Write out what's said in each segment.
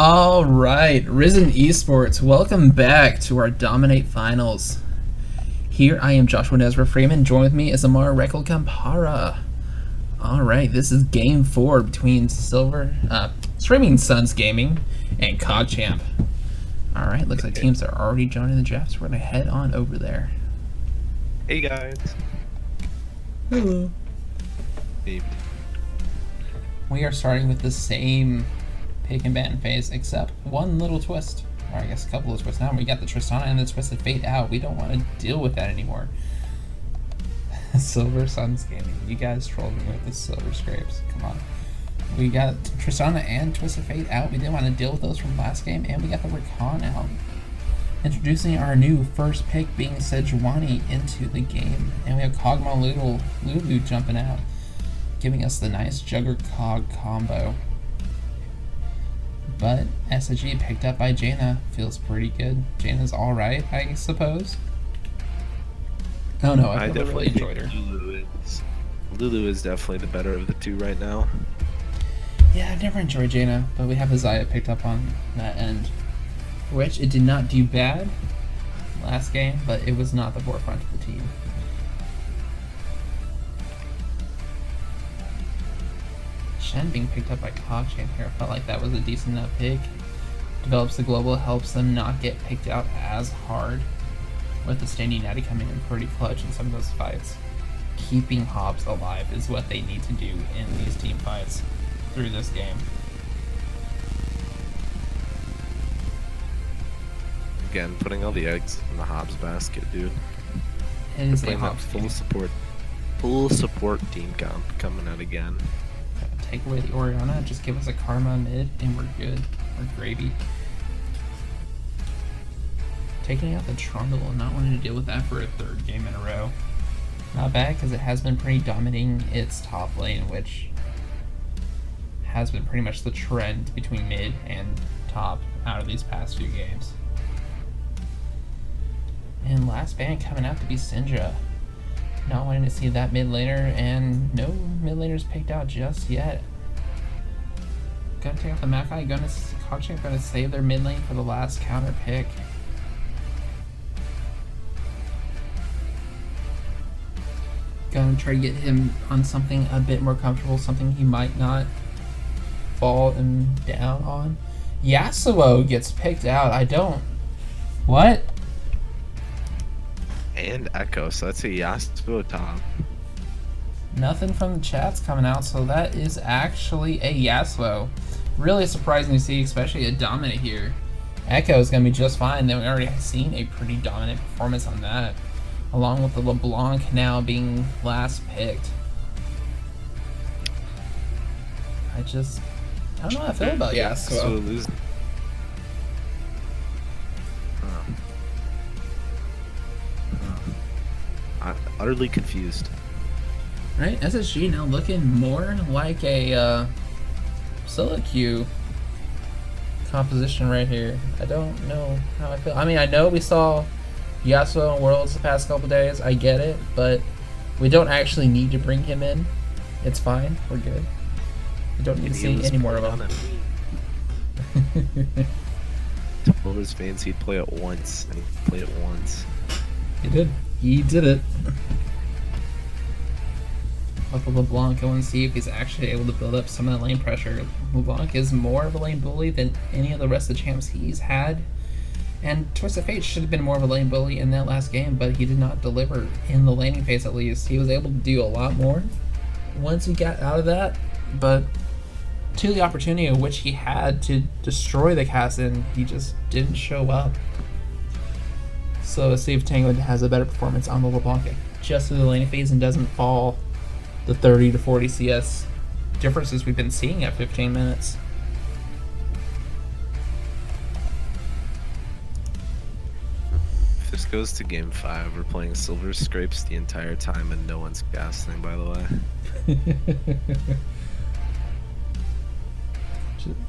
All right, Risen Esports, welcome back to our Dominate Finals. Here I am, Joshua Nezra Freeman. Join with me is Amar Rekal Kampara. All right, this is Game 4 between Streaming Suns Gaming and CogChamp. All right, looks like teams are already joining the draft, so we're going to head on over there. Hey guys. Hello. Hey. We are starting with the same pick and ban phase, except one little twist, or I guess a couple of twists. Now we got the Tristana and the Twisted Fate out. We don't want to deal with that anymore. Silver Suns Gaming, you guys trolled me with the Silver Scrapes. Come on. We got Tristana and Twisted Fate out. We didn't want to deal with those from last game, and we got the Recon out. Introducing our new first pick being Sejuani into the game, and we have Kog'Maw Lulu jumping out, giving us the nice Jugger Cog combo. But SSG picked up by Jaina feels pretty good. Jaina's alright, I suppose. Oh no, I really enjoyed her. Lulu is definitely the better of the two right now. Yeah, I've never enjoyed Jaina, but we have Isaiah picked up on that end. Which it did not do bad last game, but it was not the forefront of the team. Shen being picked up by CogChamp here, I felt like that was a decent enough pick. Develops the global, helps them not get picked out as hard. With the standing natty coming in pretty clutch in some of those fights. Keeping Hobbs alive is what they need to do in these team fights through this game. Again, putting all the eggs in the Hobbs basket, dude. It is a Hobbs full support team comp coming out again. Take away the Oriana, just give us a Karma mid, and we're good. We're gravy. Taking out the Trundle and not wanting to deal with that for a third game in a row. Not bad, because it has been pretty dominating its top lane, which has been pretty much the trend between mid and top out of these past few games. And last ban coming out to be Syndra. Not wanting to see that mid laner, and no mid laners picked out just yet. Gonna take out the Makai, CogChamp gonna save their mid lane for the last counter pick. Gonna try to get him on something a bit more comfortable, something he might not fall him down on. Yasuo gets picked out. What? And Echo, so that's a Yasuo top. Nothing from the chat's coming out, so that is actually a Yasuo. Really surprising to see, especially a dominant here. Echo is going to be just fine. Then we already have seen a pretty dominant performance on that, along with the LeBlanc now being last picked. I don't know how I feel about Yasuo. I'm utterly confused. Right, SSG now looking more like a solo queue composition right here. I don't know how I feel. I mean, I know we saw Yasuo in Worlds the past couple days. I get it, but we don't actually need to bring him in. It's fine. We're good. We don't need to see any more of him. Told his fans he'd play it once, and he played it once. He did. He did it. With LeBlanc, I want to see if he's actually able to build up some of the lane pressure. LeBlanc is more of a lane bully than any of the rest of the champs he's had. And Twisted Fate should have been more of a lane bully in that last game, but he did not deliver in the laning phase at least. He was able to do a lot more once he got out of that, but to the opportunity of which he had to destroy the Kassadin, he just didn't show up. So let's see if Tango has a better performance on the LeBlanc just through the laning phase and doesn't fall the 30 to 40 CS differences we've been seeing at 15 minutes. If this goes to game 5, we're playing Silver Scrapes the entire time and no one's casting, by the way.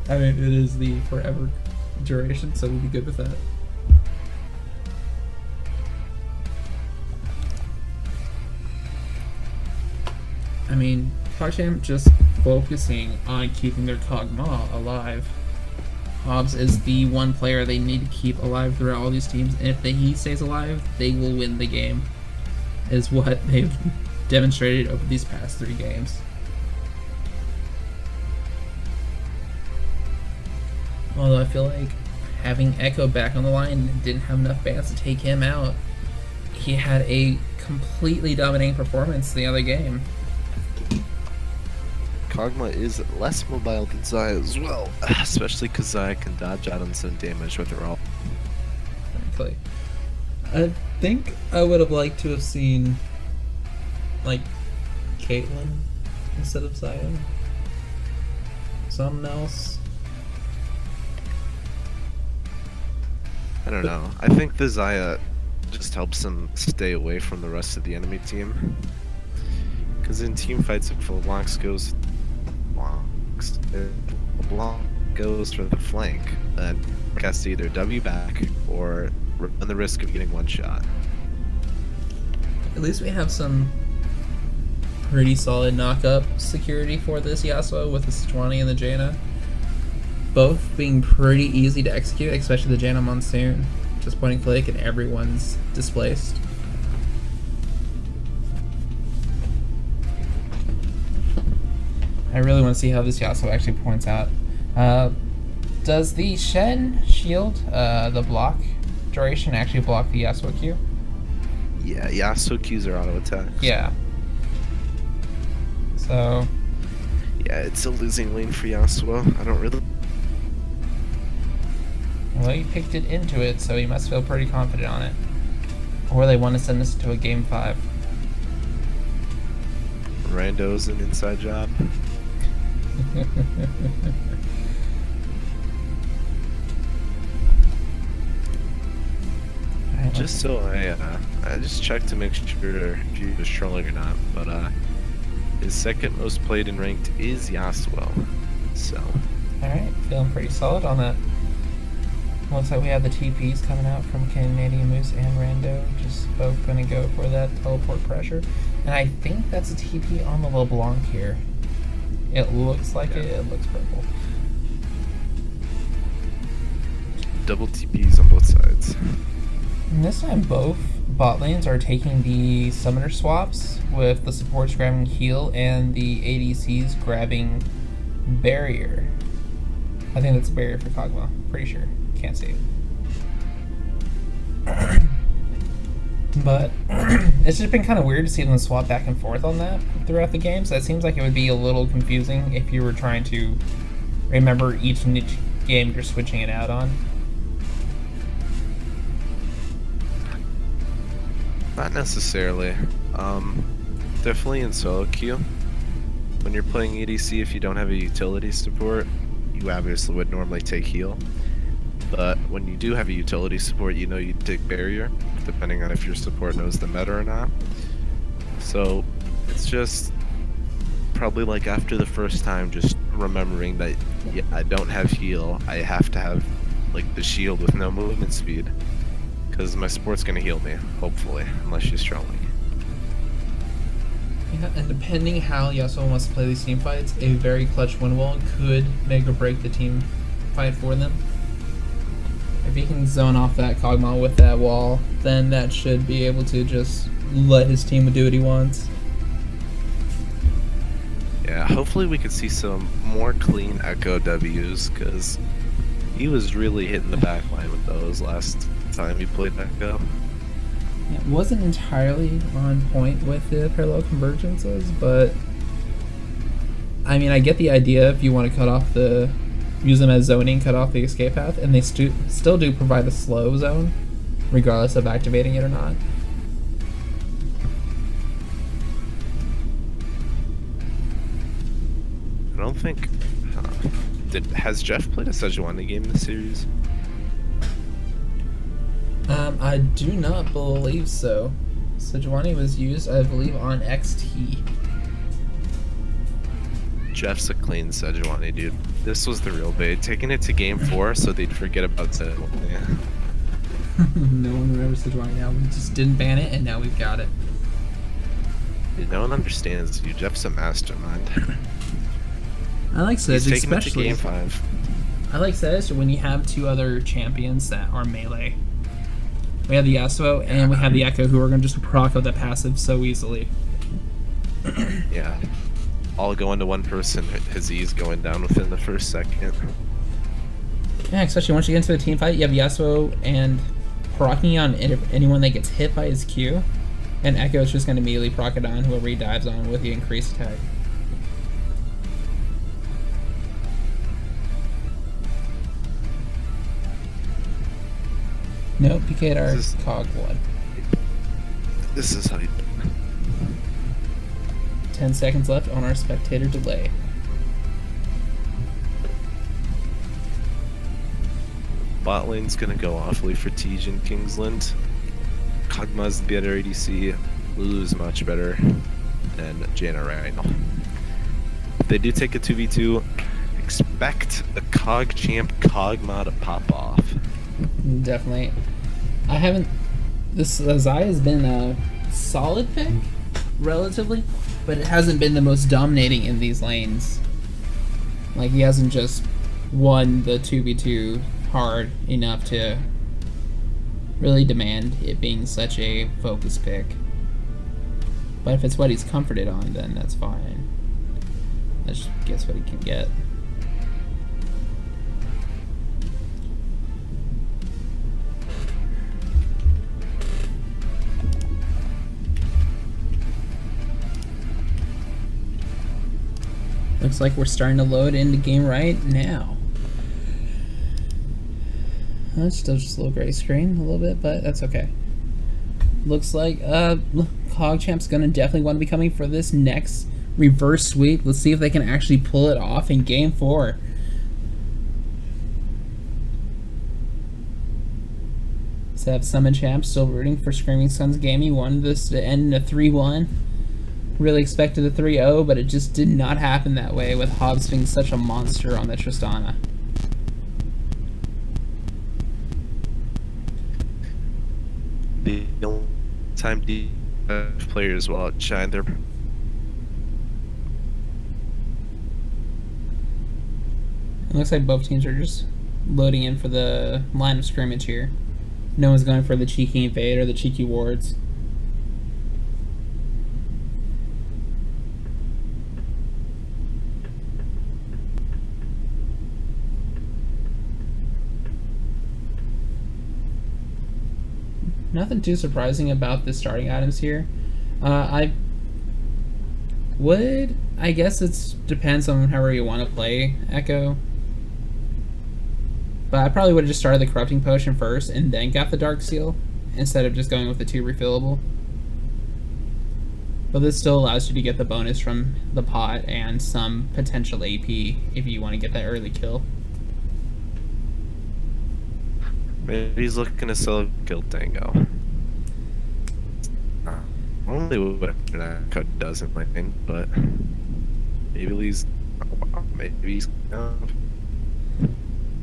I mean, it is the forever duration, so we'd be good with that. I mean, CogChamp just focusing on keeping their Kog'Maw alive Hobbs is the one player they need to keep alive throughout all these teams, and if he stays alive, they will win the game, is what they've demonstrated over these past 3 games. Although I feel like having Echo back on the line didn't have enough bans to take him out. He had a completely dominating performance the other game. Kog'Maw is less mobile than Xayah as well, especially because Xayah can dodge out on some damage with her ult. Exactly. I think I would have liked to have seen, like, Caitlyn instead of Xayah. Something else. I don't know. I think the Xayah just helps him stay away from the rest of the enemy team. Because in team fights, if LeBlanc goes for the flank, then has to either W back or run the risk of getting one shot. At least we have some pretty solid knock-up security for this Yasuo with the Sejuani and the Jaina. Both being pretty easy to execute, especially the Jaina Monsoon. Just point and click and everyone's displaced. I really want to see how this Yasuo actually points out. Does the Shen shield, the block duration, actually block the Yasuo Q? Yeah, Yasuo Qs are auto attacks. Yeah. So... yeah, it's a losing lane for Yasuo. I don't really... well, he picked it into it, so he must feel pretty confident on it. Or they want to send this to a game 5. Rando's an inside job. Just so I just checked to make sure if he was trolling or not, but his second most played in ranked is Yasuo. So. Alright, feeling pretty solid on that. Looks like we have the TPs coming out from Canadian Moose and Rando, just both going to go for that teleport pressure. And I think that's a TP on the LeBlanc here. It looks like it looks purple. Double TPs on both sides. And this time both bot lanes are taking the summoner swaps, with the supports grabbing heal and the ADCs grabbing barrier. I think that's a barrier for Kog'Maw, pretty sure. Can't see it. But it's just been kind of weird to see them swap back and forth on that throughout the game, so it seems like it would be a little confusing if you were trying to remember each game you're switching it out on. Not necessarily. Definitely in solo queue. When you're playing EDC, if you don't have a utility support, you obviously would normally take heal. But when you do have a utility support, you know you take barrier, depending on if your support knows the meta or not. So it's just probably like after the first time, just remembering that yeah, I don't have heal. I have to have like the shield with no movement speed, because my support's gonna heal me, hopefully, unless she's trolling. Yeah, and depending how Yasuo wants to play these team fights, a very clutch win wall could make or break the team fight for them. If he can zone off that Kog'Maw with that wall, then that should be able to just let his team do what he wants. Yeah, hopefully we could see some more clean Echo Ws, because he was really hitting the back line with those last time he played Echo. Yeah, it wasn't entirely on point with the parallel convergences, but I mean, I get the idea if you want to cut off use them as zoning, cut off the escape path, and they still do provide a slow zone, regardless of activating it or not. I don't think... has Jeff played a Sejuani game in the series? I do not believe so. Sejuani was used, I believe, on XT. Jeff's a clean Sejuani, dude. This was the real bait. Taking it to game 4 so they'd forget about Sejuani. Yeah. No one remembers Sejuani now. We just didn't ban it, and now we've got it. Dude, no one understands you. Jeff's a mastermind. I like Sedge, He's taking especially. it to game 5. I like this when you have two other champions that are melee. We have the Yasuo and we have the Echo who are going to just proc out that passive so easily. Yeah. All going to one person, his E's going down within the first second. Yeah, especially once you get into a team fight, you have Yasuo and procking on anyone that gets hit by his Q. And Echo is just going to immediately proc it on whoever he dives on with the increased attack. Nope, PK'd our cog blood. This is how you... 10 seconds left on our spectator delay. Bot lane's gonna go awfully for Tej and Kingsland. Kog'Maw's the better ADC. Lulu's much better. And Janna Rhino. If they do take a 2v2, expect a Cog champ Kog'Maw to pop off. Definitely. I haven't... This Zaya has been a solid pick, relatively, but it hasn't been the most dominating in these lanes. Like, he hasn't just won the 2v2 hard enough to really demand it being such a focus pick. But if it's what he's comforted on, then that's fine. Let's just guess what he can get. Looks like we're starting to load into game right now. It's still just a little gray screen a little bit, but that's okay. Looks like CogChamp's gonna definitely want to be coming for this next reverse sweep. Let's see if they can actually pull it off in game 4. Let's have Summon Champ still rooting for Screaming Suns game. He wanted this to end in a 3-1. Really expected a 3-0, but it just did not happen that way with Hobbs being such a monster on the Tristana. The only time players will outshine their... It looks like both teams are just loading in for the line of scrimmage here. No one's going for the cheeky invade or the cheeky wards. Nothing too surprising about the starting items here. I guess it depends on however you want to play Echo. But I probably would have just started the Corrupting Potion first and then got the Dark Seal, instead of just going with the 2 refillable. But this still allows you to get the bonus from the pot and some potential AP if you want to get that early kill. Maybe he's looking to sell kill Tango. Only what Echo doesn't win, but maybe he's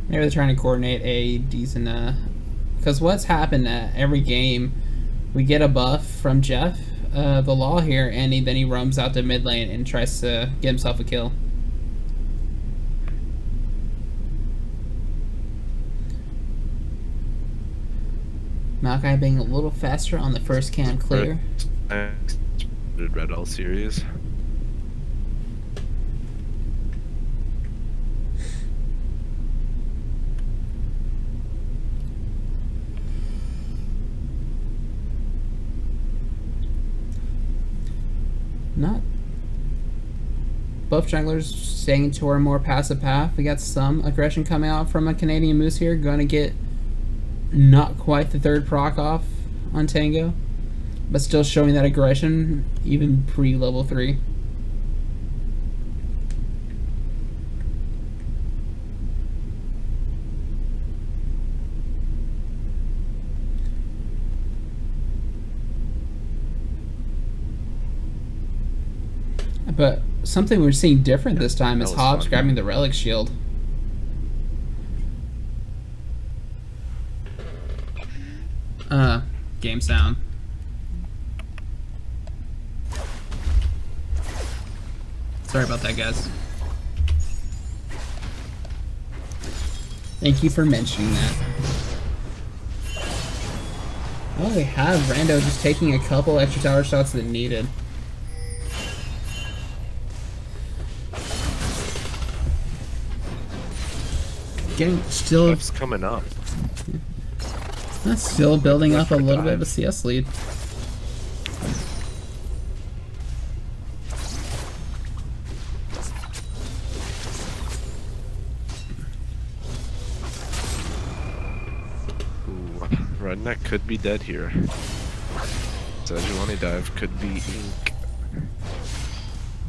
Maybe they're trying to coordinate a decent because what's happened at every game, we get a buff from Jeff, the Law here, and then he roams out to mid lane and tries to get himself a kill. Malachi being a little faster on the first cam clear. Red All series. Not both junglers staying to our more passive path. We got some aggression coming out from a Canadian Moose here. Going to get not quite the 3rd proc off on Tango, but still showing that aggression even pre-level 3. But something we're seeing different this time is Hobbs grabbing the Relic Shield. Game sound. Sorry about that, guys. Thank you for mentioning that. Oh, we have Rando just taking a couple extra tower shots that needed. Getting still, Buff's coming up. that's still building up a little bit of a CS lead. Redneck could be dead here. Sejuani dive could be ink.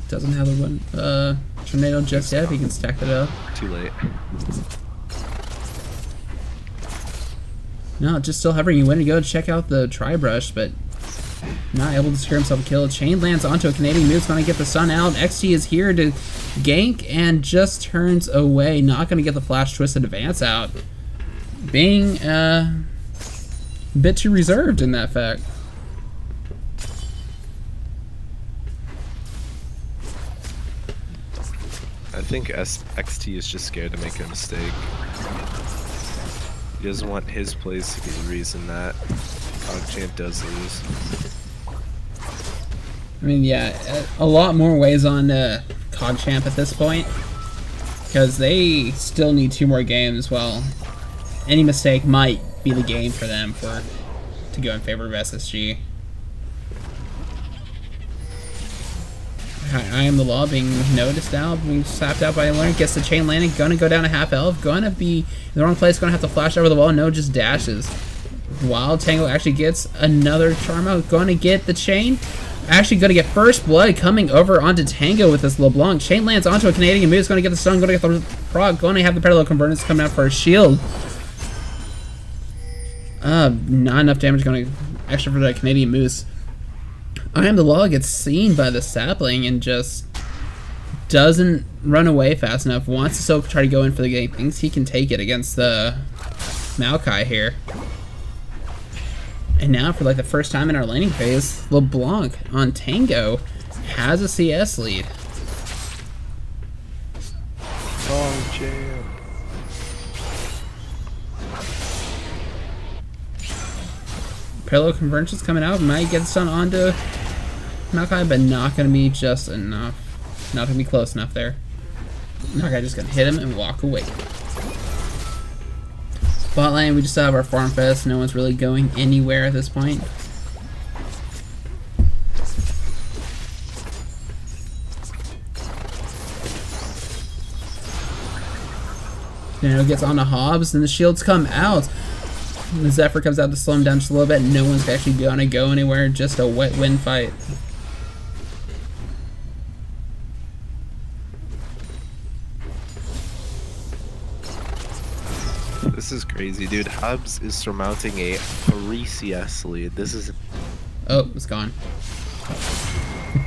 Doesn't have the one tornado just yet. He can stack it up. Too late. No, just still hovering. He went to go check out the tri-brush, but not able to secure himself a kill. Chain lands onto a Canadian move. Going to get the stun out. XT is here to gank and just turns away. Not going to get the flash twisted advance out. Being a bit too reserved in that fact. I think XT is just scared to make a mistake. He doesn't want his plays to be the reason that PogChamp does lose. I mean, yeah, a lot more weighs on KogChamp at this point, because they still need 2 more games. Well, any mistake might be the game for them to go in favor of SSG. I am the law being noticed now, being slapped out by a learner, gets the chain landing, gonna go down to half health, gonna be in the wrong place, gonna have to flash over the wall, no, just dashes. Wild Tango actually gets another charm out, gonna get the chain, actually gonna get first blood coming over onto Tango with this LeBlanc. Chain lands onto a Canadian move, gonna get the stun, gonna get the proc, gonna have the parallel convergence coming out for a shield. Not enough damage gonna extra for that Canadian Moose. I am the law gets seen by the sapling and just doesn't run away fast enough. Wants to still try to go in for the game. Thinks he can take it against the Maokai here. And now for like the first time in our laning phase, LeBlanc on Tango has a CS lead. Oh, jam. Parallel convergence coming out. Might get stun onto Maokai, but not going to be just enough. Not going to be close enough there. Maokai just going to hit him and walk away. Bot lane, we just have our farm fest. No one's really going anywhere at this point. Now gets on to Hobbs, and the shields come out. The Zephyr comes out to slow him down just a little bit. No one's actually gonna go anywhere. Just a wet wind fight. This is crazy, dude. Hubs is surmounting a 3 CS lead. This is... Oh, it's gone.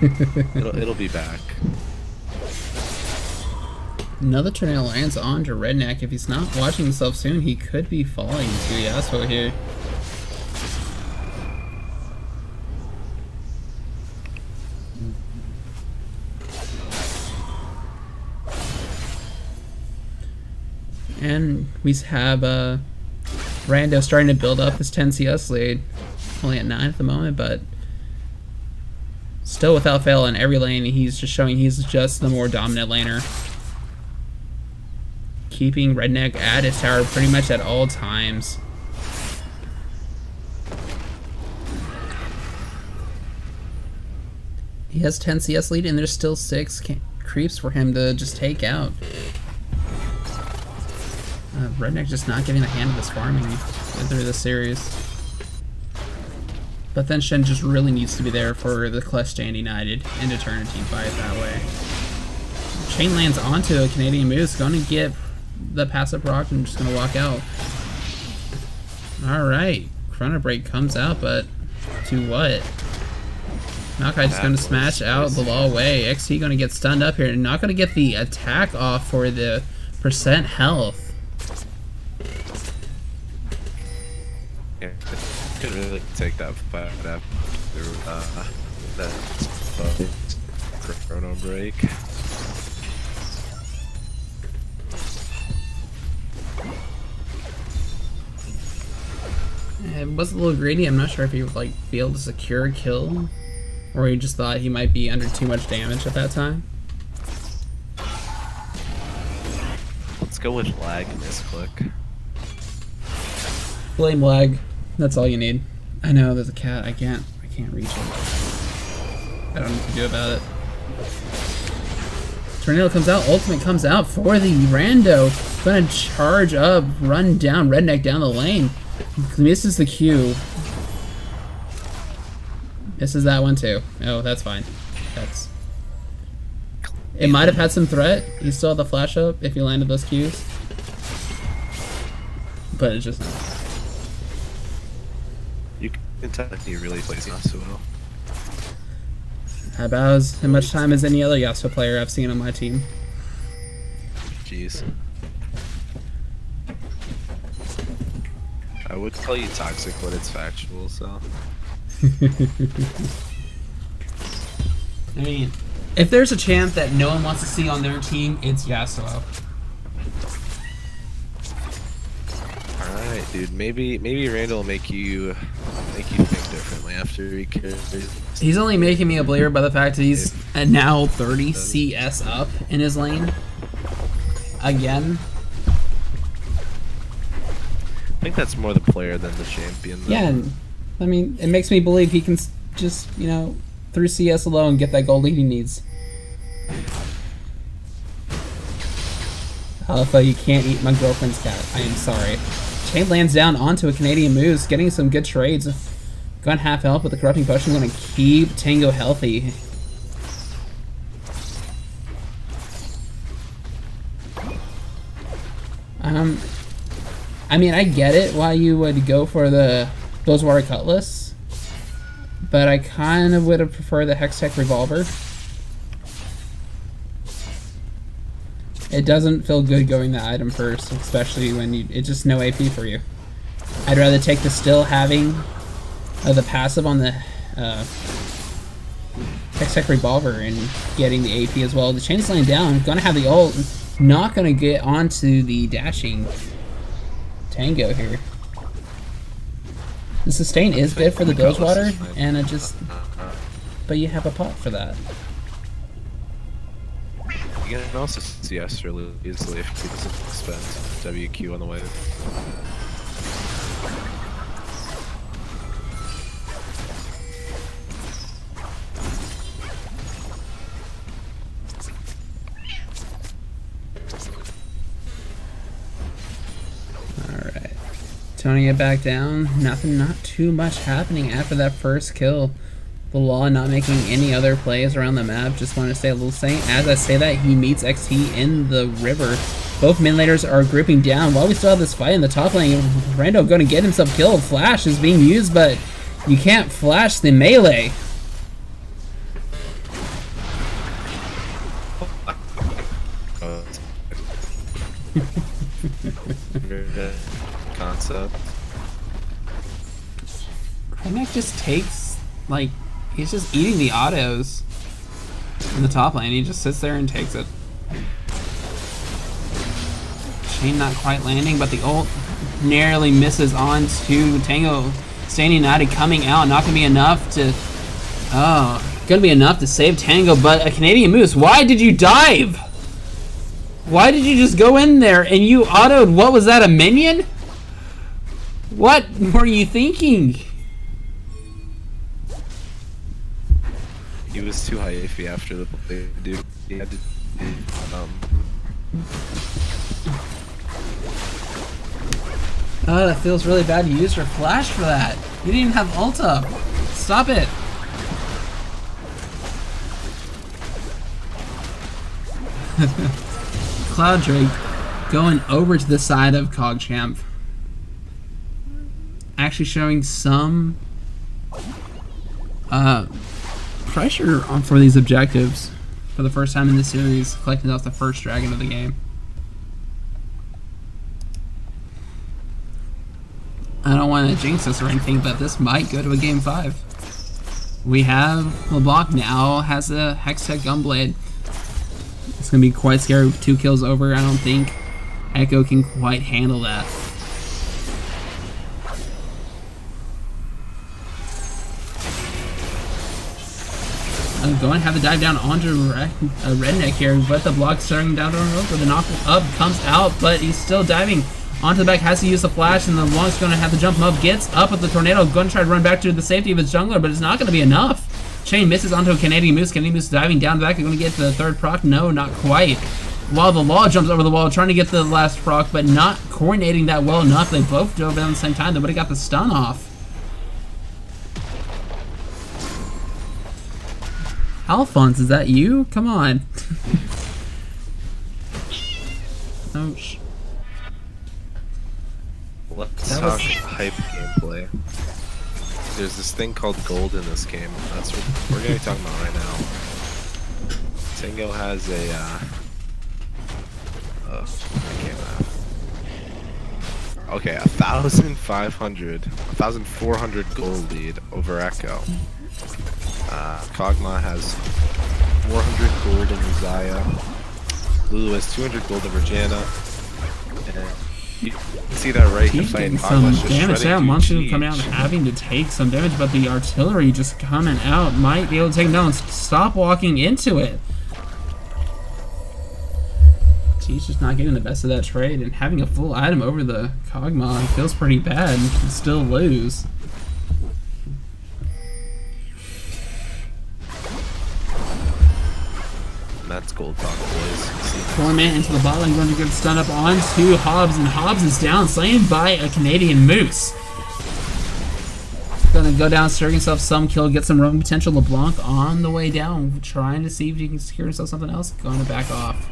it'll be back. Another tornado lands onto Redneck. If he's not watching himself soon, he could be falling to Yasuo here. And we have Rando starting to build up his 10 CS lead. Only at 9 at the moment, but still without fail in every lane. He's just showing he's just the more dominant laner. Keeping Redneck at his tower pretty much at all times. He has 10 CS lead and there's still 6 creeps for him to just take out. Redneck just not getting the hand of this farming through this series. But then Shen just really needs to be there for the Clash Stand United and to turn a team fight that way. Chain lands onto a Canadian Moose, going to get the passive rock and just going to walk out. Alright, Chrono Break comes out, but to what? Maokai just going to smash out the law away. XT going to get stunned up here and not going to get the attack off for the percent health. Yeah, could really take that fight after that Chrono Break. was a little greedy. I'm not sure if he would like be able to secure a kill, or he just thought he might be under too much damage at that time. Let's go with lag misclick. Blame lag. That's all you need. I know there's a cat. I can't reach it. I don't know what to do about it. Tornado comes out. Ultimate comes out for the rando. Gonna charge up, run down, redneck down the lane. Misses the Q. Misses that one too. Oh, that's fine. That's. It might have had some threat. He still had the flash up if he landed those Qs. But it's just. You can tell that he really plays Yasuo well. About as much time as any other Yasuo player I've seen on my team. Jeez. I would call you toxic, but it's factual, so. I mean, if there's a champ that no one wants to see on their team, it's Yasuo. Alright, dude. Maybe Randall will make you think differently after he carries. He's only making me a believer by the fact that he's at now 30 CS up in his lane. Again. I think that's more the player than the champion, though. Yeah, I mean, it makes me believe he can just, you know, through CS alone, get that gold lead he needs. Alpha, you can't eat my girlfriend's cat. I am sorry. Chain lands down onto a Canadian Moose, getting some good trades. Going half health, but the corrupting potion going to keep Tango healthy. I mean, I get it why you would go for the Water Cutlass, but I kind of would have preferred the Hextech Revolver. It doesn't feel good going the item first, especially when it's just no AP for you. I'd rather take the still having the passive on the Hextech Revolver and getting the AP as well. The chain's laying down, gonna have the ult, not gonna get onto the dashing Tango here. The sustain is good for the Water, and it just, but you have a pot for that. You can also CS really easily if he doesn't spend WQ on the wave. Alright. Toning it back down. Nothing, not too much happening after that first kill. The Law not making any other plays around the map. Just want to stay a little saint. As I say that, he meets XT in the river. Both mid laners are grouping down while we still have this fight in the top lane. Rando going to get himself killed. Flash is being used, but you can't flash the melee. Concept. Redneck just takes, like, he's just eating the autos in the top lane. He just sits there and takes it. Chain not quite landing, but the ult narrowly misses on to Tango. Standing United coming out, not gonna be enough to. Oh, gonna be enough to save Tango, but a Canadian Moose. Why did you dive? Why did you just go in there and you autoed? What was that, a minion? What were you thinking? He was too high AP after the play, dude. He had to. Oh, that feels really bad. You used your flash for that. You didn't even have ult up. Stop it. Cloud Drake going over to the side of CogChamp. Actually showing some pressure on for these objectives for the first time in the series, collecting off the first dragon of the game. I don't want to jinx us or anything, but this might go to a game 5. We have LeBlanc now has a Hextech Gunblade. It's gonna be quite scary with 2 kills over. I don't think Echo can quite handle that. going to have the dive down onto Redneck here, but the block starting down on over. The knock up comes out, but he's still diving onto the back, has to use the flash, and the Long's going to have to jump him up, gets up with the tornado, going to try to run back to the safety of his jungler, but it's not going to be enough. Chain misses onto a Canadian Moose. Canadian Moose diving down the back, going to get the third proc. No, not quite. While the Law jumps over the wall, trying to get the last proc, but not coordinating that well enough. They both dove down at the same time. They would have got the stun off. Alphonse, is that you? Come on. Oh, Let's That talk was- hype gameplay. There's this thing called gold in this game. That's what we're gonna be talking about right now. Tango has a I can't laugh. Okay, 1,400 gold lead over Echo. Kog'Maw has 400 gold in Uzaya. Lulu has 200 gold over Janna. And you can see that right He's in fighting getting some Kog'Maw's just damage shredding out. through Monster Cheech. coming out and having to take some damage, but the artillery just coming out might be able to take him down. Stop walking into it. He's just not getting the best of that trade, and having a full item over the Kog'Maw feels pretty bad and still lose. That's gold talk, boys. Torment into the bot lane, going to get stun up onto Hobbs, and Hobbs is down, slain by a Canadian Moose. Gonna go down, secure himself some kill, get some roam potential. LeBlanc on the way down, trying to see if he can secure himself something else. Gonna back off.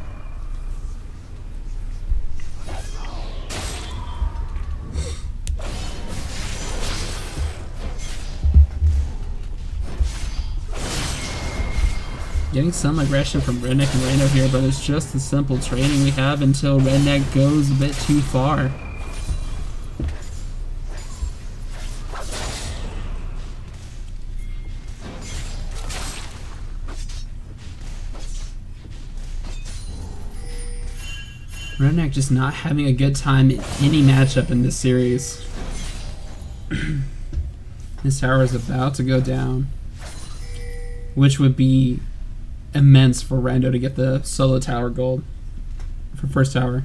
Getting some aggression from Redneck and Rando here, but it's just the simple training we have until Redneck goes a bit too far. Redneck just not having a good time in any matchup in this series. His tower is about to go down, which would be immense for Rando to get the solo tower gold for first tower.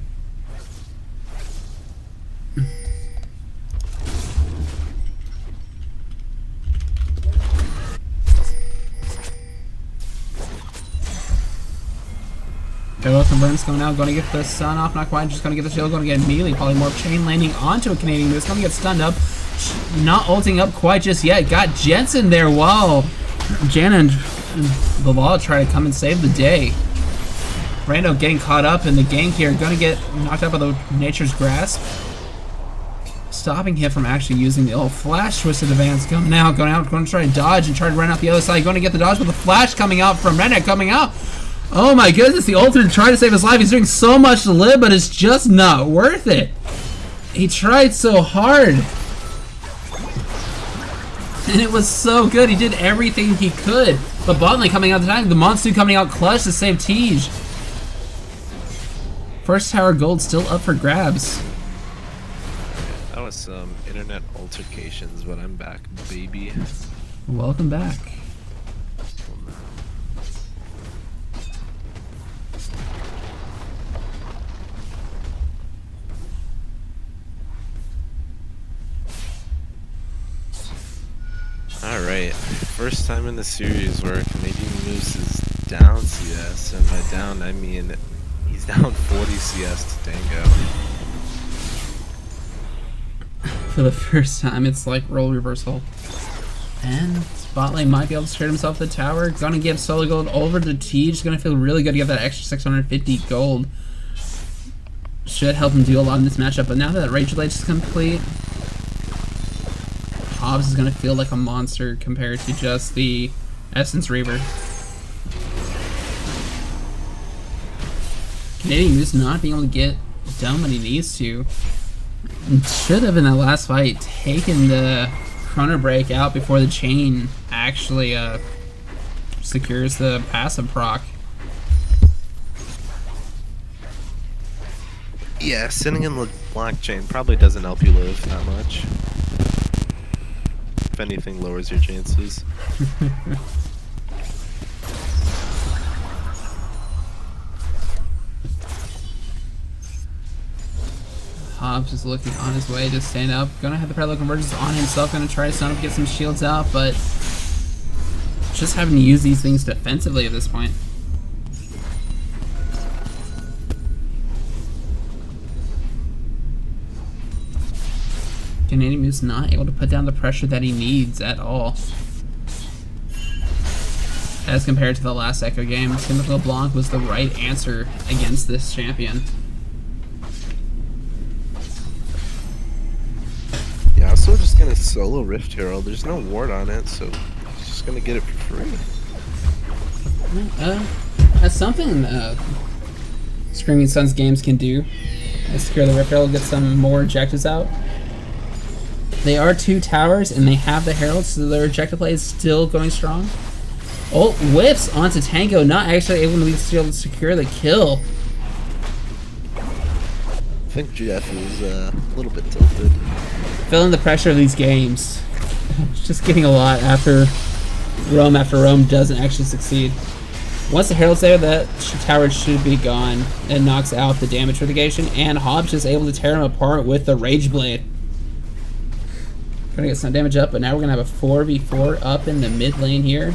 Welcome Burns going out, going to get the stun off, not quite, just going to get the shield, going to get immediately polymorph chain landing onto a Canadian Moose, going to get stunned up, not ulting up quite just yet, got Jensen there while Janna and the Law try to come and save the day. Rando getting caught up in the gank here, going to get knocked out by the Nature's Grasp, stopping him from actually using the old flash twisted advance, going out, going to try to dodge and try to run out the other side, going to get the dodge with the flash coming out from Redneck coming out. Oh my goodness, the ultimate trying to save his life. He's doing so much to live, but it's just not worth it. He tried so hard. And it was so good. He did everything he could. But bot lane coming out the time. The Monster coming out clutch to save Tej. First tower gold still up for grabs. That was some internet altercations, but I'm back, baby. Welcome back. Alright, first time in the series where Canadian Moose is down CS, and by down I mean he's down 40 CS to Dango. For the first time, it's like role reversal. And bot lane might be able to secure himself the tower. Gonna give solo gold over to Tej. Gonna feel really good to get that extra 650 gold. Should help him do a lot in this matchup, but now that Rage Blade is complete, Hobbs is going to feel like a monster compared to just the Essence Reaver. Canadian Moose not being able to get done when he needs to. Should have in that last fight taken the Chrono Break out before the chain actually secures the passive proc. Yeah, sitting in the blockchain probably doesn't help you live that much. If anything, lowers your chances. Hobbs is looking on his way to stand up. Gonna have the parallel convergence on himself. Gonna try to stun up, get some shields out, but just having to use these things defensively at this point. Canadian Moose not able to put down the pressure that he needs at all. As compared to the last Echo game, Tim LeBlanc was the right answer against this champion. Yeah, I'm still just gonna solo Rift Herald. There's no ward on it, so he's just gonna get it for free. That's something Screaming Suns games can do. Secure the Rift Herald, get some more objectives out. They are 2 towers and they have the Herald, so their objective play is still going strong. Ult whips onto Tango, not actually able to secure the kill. I think Jeff is a little bit tilted. Feeling the pressure of these games. Just getting a lot after Rome doesn't actually succeed. Once the Herald's there, that tower should be gone. It knocks out the damage mitigation, and Hobbs is able to tear him apart with the Rage Blade. Gonna get some damage up, but now we're gonna have a 4v4 up in the mid lane here.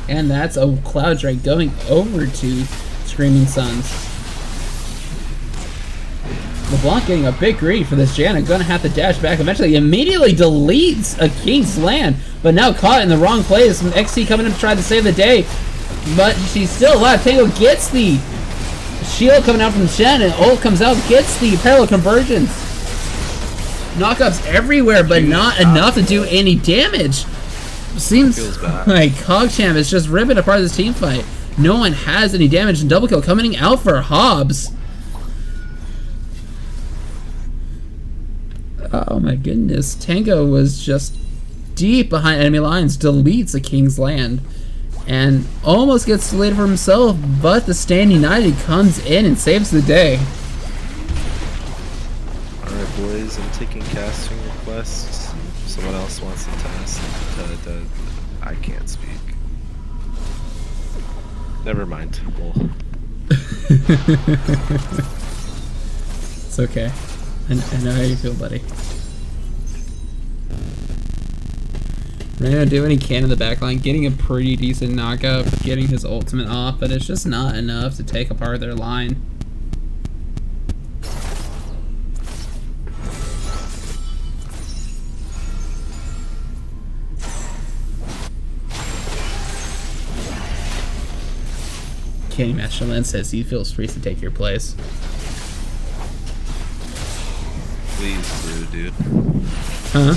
And that's a Cloud Drake going over to Screaming Suns. LeBlanc getting a big greed for this Janna, gonna have to dash back. Eventually, immediately deletes a King's Land, but now caught in the wrong place. Some XT coming in to try to save the day, but she's still alive. Tango gets the shield coming out from Shen, and ult comes out, gets the parallel convergence. Knockups everywhere, but not enough to do any damage. Seems like CogChamp is just ripping apart this team fight. No one has any damage, and double kill coming out for Hobbs. Oh my goodness. Tango was just deep behind enemy lines, deletes a King's Land, and almost gets deleted for himself, but the Stand United comes in and saves the day. Alright boys, I'm taking casting requests. Someone else wants to test. I can't speak. Never mind. Well. It's okay. I know how you feel, buddy. Reno doing what he can in the backline, getting a pretty decent knockup, getting his ultimate off, but it's just not enough to take apart their line. Kenny Matchelin says he feels free to take your place. Please do, dude. Huh?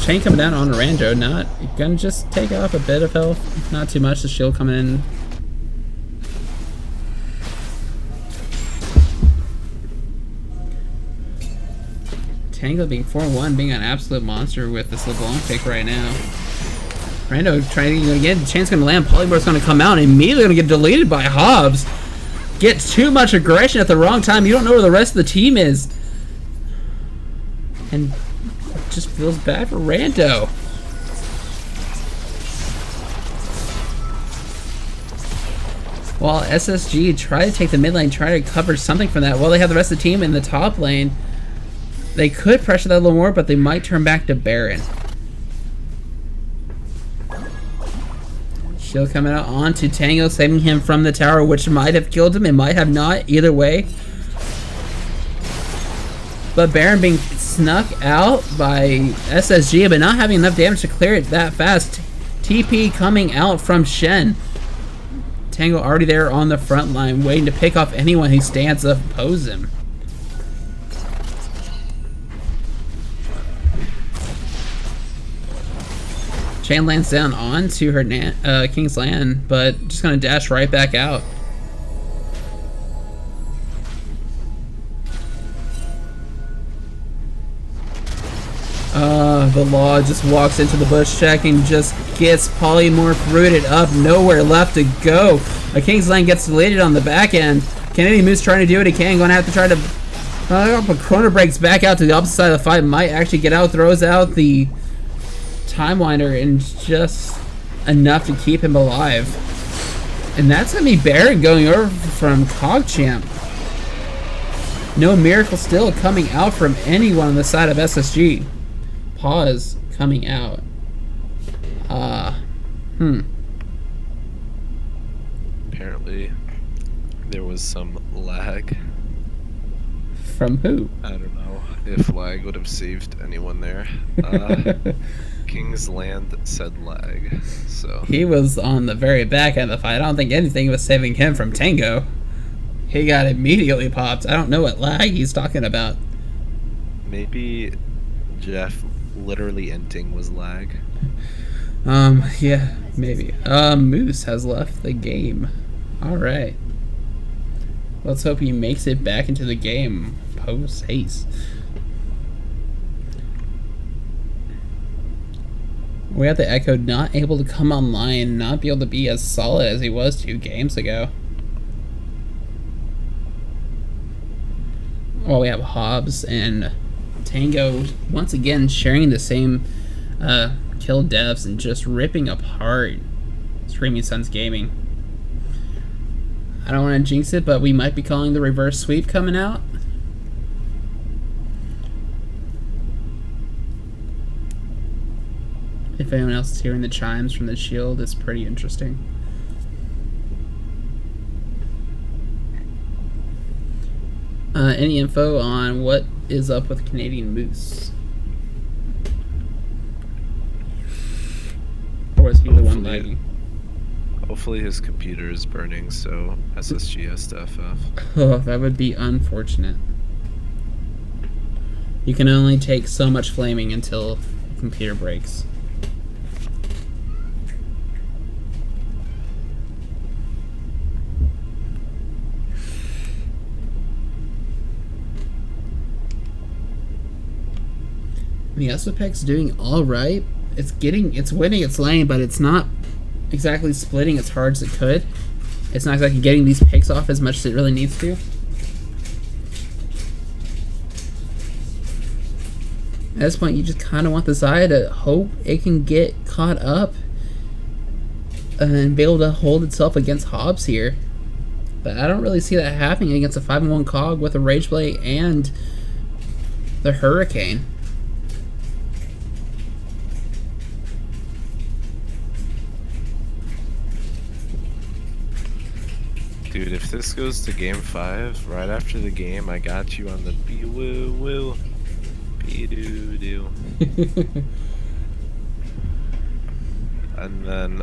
Chain coming down on Rando, not gonna just take off a bit of health. Not too much, the shield coming in. Tango being 4-1, being an absolute monster with this LeBlanc pick right now. Rando trying to again, Chain's gonna land, Polymorph's gonna come out, and immediately gonna get deleted by Hobbs. Gets too much aggression at the wrong time, you don't know where the rest of the team is. And it just feels bad for Rando. While SSG try to take the mid lane, try to cover something from that, while they have the rest of the team in the top lane, they could pressure that a little more, but they might turn back to Baron. Shield coming out onto Tango, saving him from the tower, which might have killed him, it might have not, either way. But Baron being snuck out by SSG, but not having enough damage to clear it that fast. TP coming out from Shen. Tango already there on the front line, waiting to pick off anyone who stands up and oppose him. Chain lands down onto her King's Land, but just gonna dash right back out. The Law just walks into the bush check and just gets Polymorph rooted up, nowhere left to go. A King's Land gets deleted on the back end. Canadian Moose trying to do what he can, gonna have to try to but Chrono breaks back out to the opposite side of the fight, might actually get out, throws out the Time Winder, and just enough to keep him alive. And that's gonna be Baron going over from CogChamp. No miracle still coming out from anyone on the side of SSG. Pause coming out. Apparently, there was some lag. From who? I don't know if lag would have saved anyone there. King's Land said lag, so He was on the very back end of the fight. I don't think anything was saving him from Tango. He got immediately popped. I don't know what lag he's talking about. maybe Jeff literally inting was lag. Yeah, maybe. Moose has left the game. Alright. Let's hope he makes it back into the game post haste. We have the Echo not able to come online, not be able to be as solid as he was 2 games ago. Well, we have Hobbs and Tango once again sharing the same kill devs and just ripping apart Screaming Suns Gaming. I don't want to jinx it, but we might be calling the reverse sweep coming out. If anyone else is hearing the chimes from the shield, it's pretty interesting. Any info on what is up with Canadian Moose? Or was he the one lagging? Hopefully his computer is burning, so SSG has to FF. Oh, that would be unfortunate. You can only take so much flaming until the computer breaks. The SFX doing alright. It's winning its lane, but it's not exactly splitting as hard as it could. It's not exactly getting these picks off as much as it really needs to. At this point, you just kind of want the Xayah to hope it can get caught up and be able to hold itself against Hobbs here. But I don't really see that happening against a 5-1 Cog with a Rage Blade and the Hurricane. Dude, if this goes to game 5, right after the game, I got you on the be-woo-woo. Be-doo-doo. And then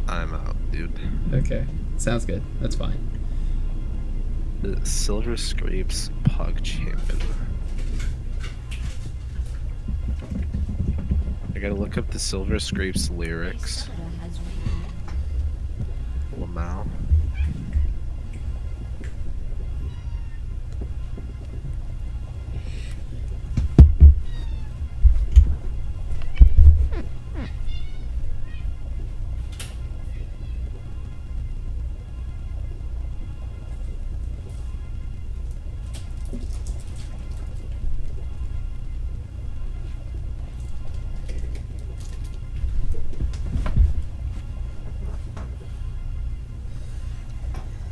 I'm out, dude. Okay, sounds good. That's fine. The Silver Scrapes Pug Champion. I gotta look up the Silver Scrapes lyrics. Lamau.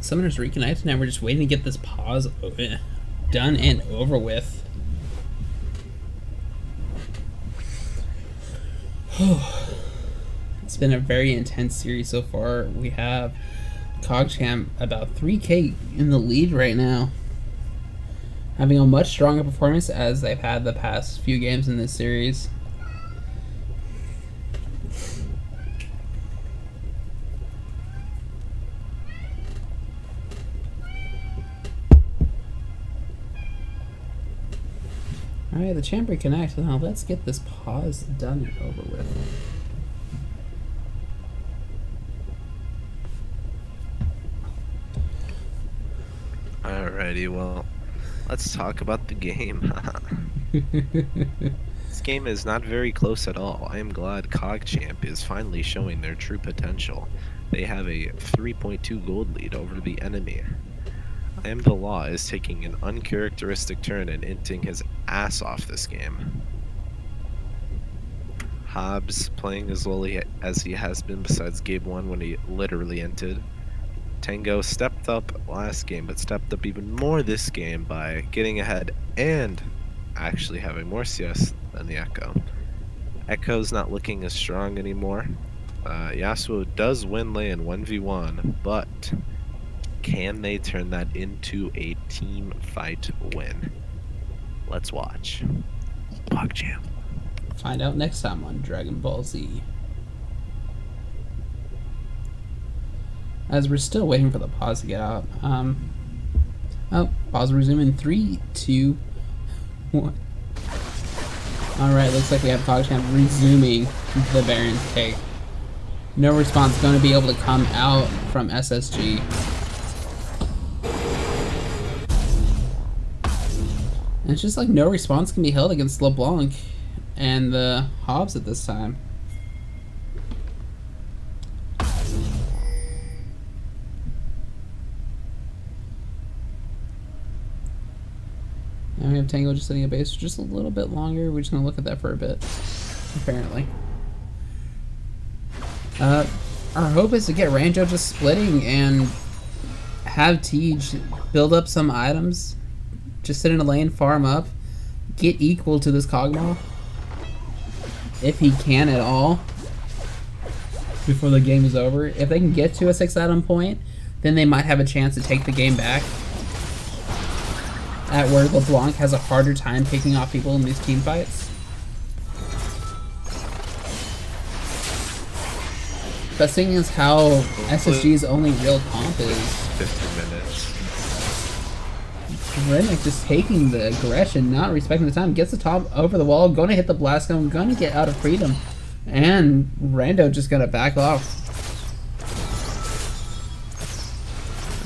Summoners reconnect. Now we're just waiting to get this pause done and over with. It's been a very intense series so far. We have CogChamp about 3k in the lead right now, having a much stronger performance as they've had the past few games in this series. Alright, the champ reconnects. Now let's get this pause done and over with. Alrighty, well, let's talk about the game. This game is not very close at all. I am glad CogChamp is finally showing their true potential. They have a 3.2 gold lead over the enemy. I Am the Law is taking an uncharacteristic turn and inting his ass off this game. Hobbs playing as well as he has been besides game 1 when he literally inted. Tango stepped up last game, but stepped up even more this game by getting ahead and actually having more CS than the Echo. Echo's not looking as strong anymore. Yasuo does win lane 1v1, but can they turn that into a team fight win? Let's watch. PogChamp. Find out next time on Dragon Ball Z. As we're still waiting for the pause to get out. Oh, pause will resume in 3, 2, 1. Alright, looks like we have PogChamp resuming the Baron take. No response going to be able to come out from SSG. And it's just like no response can be held against LeBlanc and the Hobbs at this time. Now we have Tango just sitting at base for just a little bit longer. We're just going to look at that for a bit, apparently. Our hope is to get Ranjo just splitting and have Tej build up some items, just sit in a lane, farm up, get equal to this Kog'Maw, if he can at all, before the game is over. If they can get to a 6-item point, then they might have a chance to take the game back. At where LeBlanc has a harder time picking off people in these team fights. But seeing as how SSG's only real comp is 15 minutes. Rennick just taking the aggression, not respecting the time, gets the top over the wall, gonna hit the blast gun, gonna get out of freedom, and Rando just gonna back off.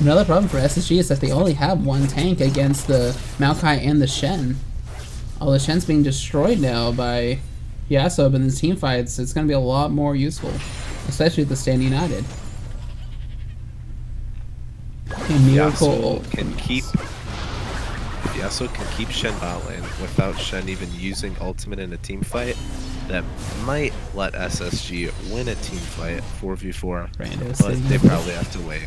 Another problem for SSG is that they only have one tank against the Maokai and the Shen. Although Shen's being destroyed now by Yasuo in these team fights, it's going to be a lot more useful, especially with the Stand United. Yasuo can keep Shen bot lane without Shen even using ultimate in a team fight. That might let SSG win a team fight 4v4, but they probably have to wait.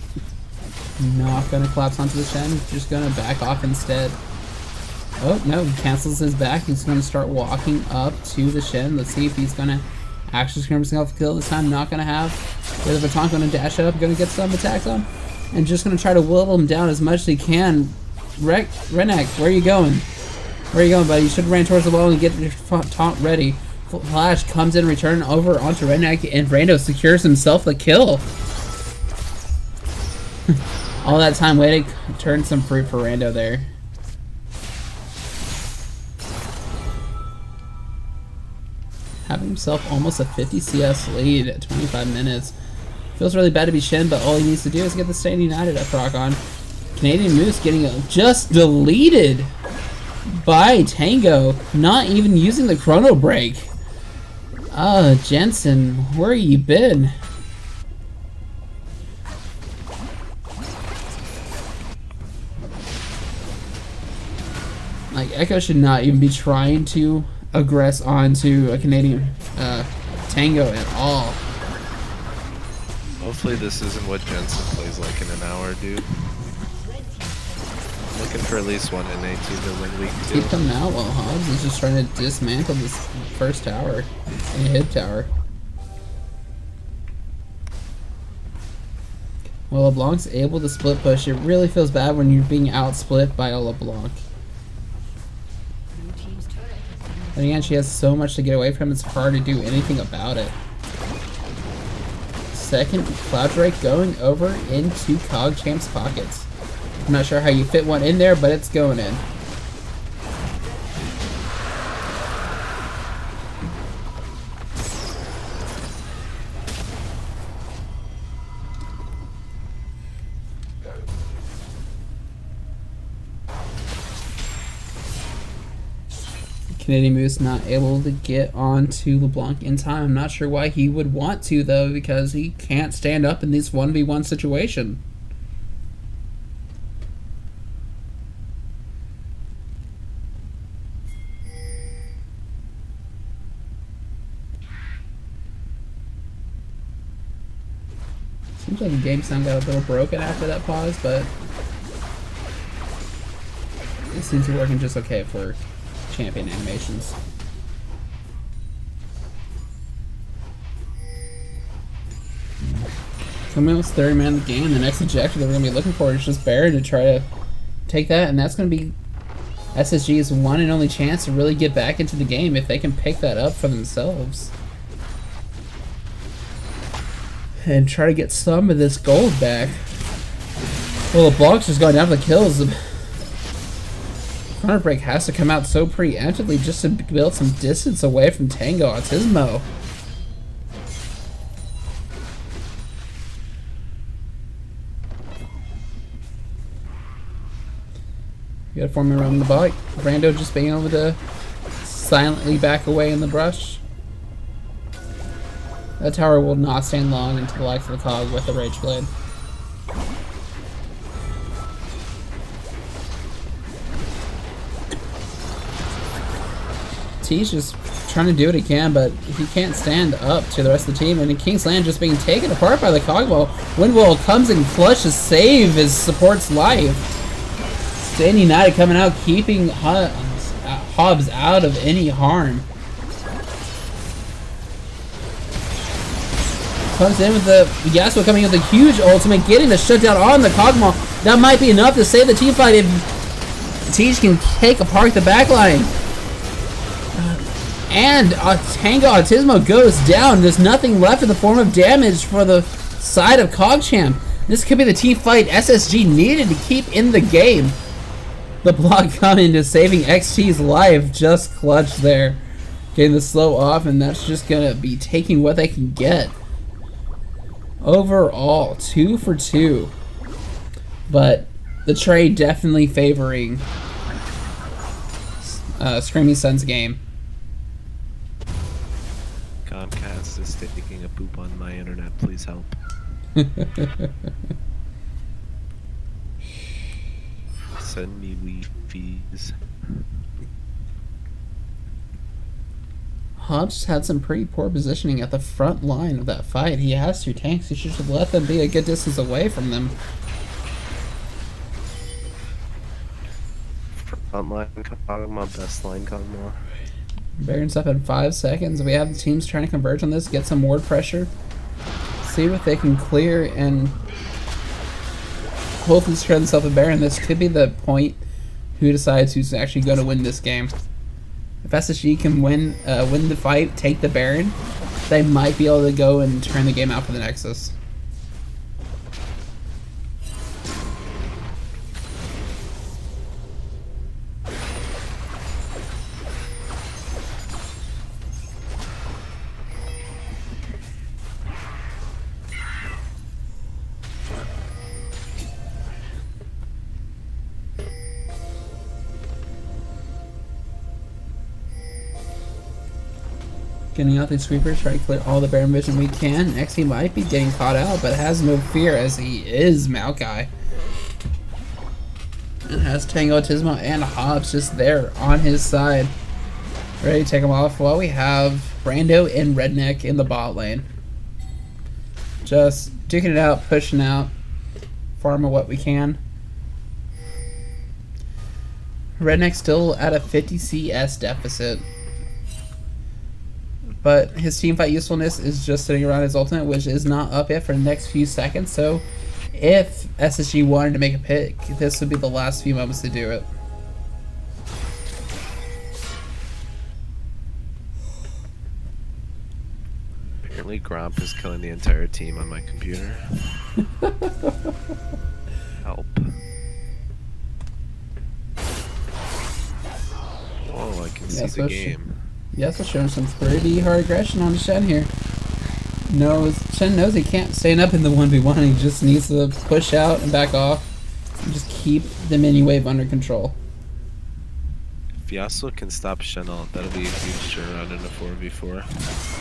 Not gonna collapse onto the Shen, just gonna back off instead. Oh no, he cancels his back. He's gonna start walking up to the Shen. Let's see if he's gonna actually scream himself a kill this time. Not gonna have. With a Baton gonna dash up, gonna get some attacks on, and just gonna try to whittle him down as much as he can. Renek, where are you going? Where are you going, buddy? You should have ran towards the wall and get your taunt ready. Flash comes in return over onto Renek, and Rando secures himself the kill. All that time waiting, turned some fruit for Rando there. Having himself almost a 50 CS lead at 25 minutes. Feels really bad to be Shen, but all he needs to do is get the Stand United up rock on. Canadian Moose getting just deleted by Tango, not even using the chrono break. Jensen, where you been? Like, Echo should not even be trying to aggress onto a Canadian Tango at all. Hopefully this isn't what Jensen plays like in an hour, dude. Looking for at least one NA team to win week 2. Keep them out while Hobbs is just trying to dismantle this first tower and hip tower. Well, LeBlanc's able to split push. It really feels bad when you're being outsplit by a LeBlanc. And again, she has so much to get away from, it's hard to do anything about it. Second Cloud Drake going over into PogChamp's pockets. I'm not sure how you fit one in there, but it's going in. Canadian Moose not able to get onto LeBlanc in time. I'm not sure why he would want to, though, because he can't stand up in this 1v1 situation. Seems like the game sound got a little broken after that pause, but it seems to be working just okay for champion animations. Coming with 30 man of the game, the next objective that we're going to be looking for is just Baron to try to take that, and that's going to be SSG's one and only chance to really get back into the game if they can pick that up for themselves. And try to get some of this gold back. Well, the block's just going down to the kills. The counter break has to come out so preemptively just to build some distance away from Tango Autismo. You gotta form around the bike. Brando just being able to silently back away in the brush. That tower will not stand long into the likes of the Cog with the Rage Blade. T's just trying to do what he can, but he can't stand up to the rest of the team. And in King's Land just being taken apart by the Cog while Windwall comes in clutch to save his support's life. Standing United coming out, keeping Hobbs out of any harm. Comes in with the Yasuo coming in with a huge ultimate, getting the shutdown on the Kog'Maw. That might be enough to save the team fight if Teach can take apart the backline. And Tango Autismo goes down. There's nothing left in the form of damage for the side of CogChamp. This could be the team fight SSG needed to keep in the game. The block coming to saving XT's life, just clutch there. Getting the slow off, and that's just going to be taking what they can get. Overall, 2 for 2. But the trade definitely favoring Screaming Sun's game. Comcast is taking a poop on my internet. Please help. Send me weed fees. Hobbs had some pretty poor positioning at the front line of that fight. He has 2 tanks. He should have let them be a good distance away from them. Front line Kog'Maw, best line Kog'Maw. Baron's up in 5 seconds. We have the teams trying to converge on this, get some ward pressure, see what they can clear, and hopefully secure themselves a Baron. This could be the point who decides who's actually going to win this game. If SSG can win the fight, take the Baron, they might be able to go and turn the game out for the Nexus. Getting out these sweepers, try to clear all the Baron vision we can. XE might be getting caught out, but has no fear as he is Maokai. And has Tango Autismo and Hobbs just there on his side, ready to take him off, while we have Brando and Redneck in the bot lane. Just duking it out, pushing out, farming what we can. Redneck still at a 50 CS deficit. But his teamfight usefulness is just sitting around his ultimate, which is not up yet for the next few seconds. So if SSG wanted to make a pick, this would be the last few moments to do it. Apparently Gromp is killing the entire team on my computer. Help. Oh, I can see the game. Yes, we're showing some pretty hard aggression on Shen here. Shen knows he can't stand up in the 1v1. He just needs to push out and back off and just keep the mini wave under control. If Yasuo can stop Shen'Al, that'll be a huge turnaround in a 4v4.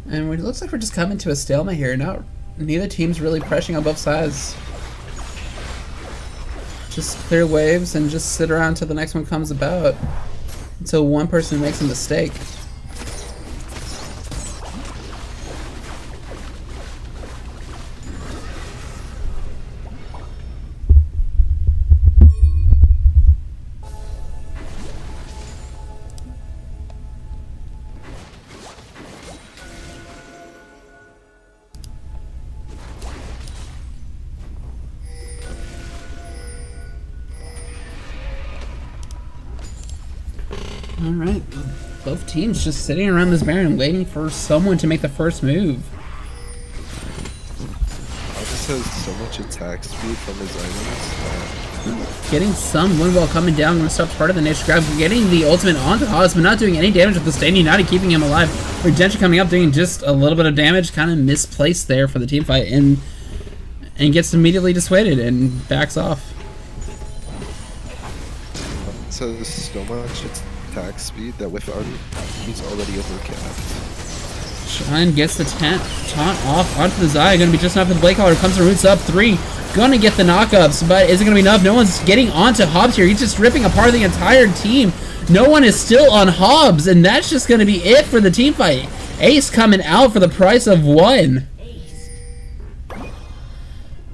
And it looks like we're just coming to a stalemate here. Not neither team's really pressuring on both sides. Just clear waves and just sit around until the next one comes about. Until one person makes a mistake. Alright, both teams just sitting around this Baron waiting for someone to make the first move. August has so much attack speed from his items. Getting some wind wall coming down, going to stop part of the nature grab, getting the ultimate onto Hobbs, but not doing any damage with the Staining United, keeping him alive. Redemption coming up, doing just a little bit of damage, kind of misplaced there for the team fight, and gets immediately dissuaded and backs off. So there's so much attack speed that with Ardent, he's already overcapped. Shine gets the taunt off onto the Zaya. Going to be just enough for the Blade Collar. Comes and roots up 3. Going to get the knockups, but is it going to be enough? No one's getting onto Hobbs here. He's just ripping apart the entire team. No one is still on Hobbs, and that's just going to be it for the team fight. Ace coming out for the price of 1.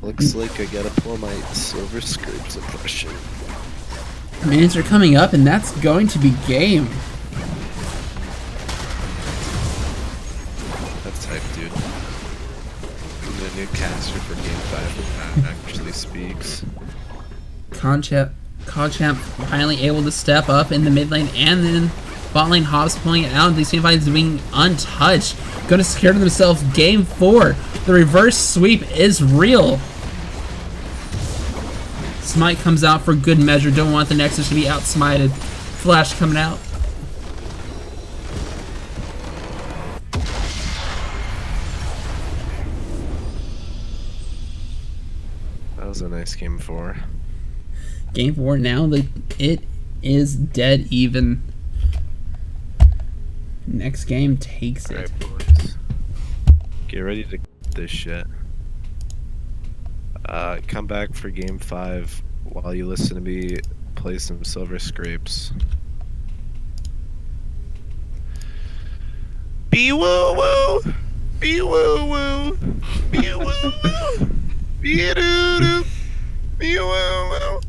Looks like I gotta pull my Silver Scrapes impression. Minions are coming up, and that's going to be game. That's hype, dude. The new caster for Game 5 actually speaks. Conchamp finally able to step up in the mid lane, and then bot lane Hobbs pulling it out. These team fights being untouched. Going to secure to themselves game 4. The reverse sweep is real. Smite comes out for good measure. Don't want the Nexus to be outsmited. Flash coming out. That was a nice game 4. Game 4 now. It is dead even. Next game takes it. Alright, boys. Get ready to get this shit. Come back for game 5 while you listen to me play some Silver Scrapes. Be woo woo! Be woo woo! Be woo woo! Be doo doo! Be woo woo!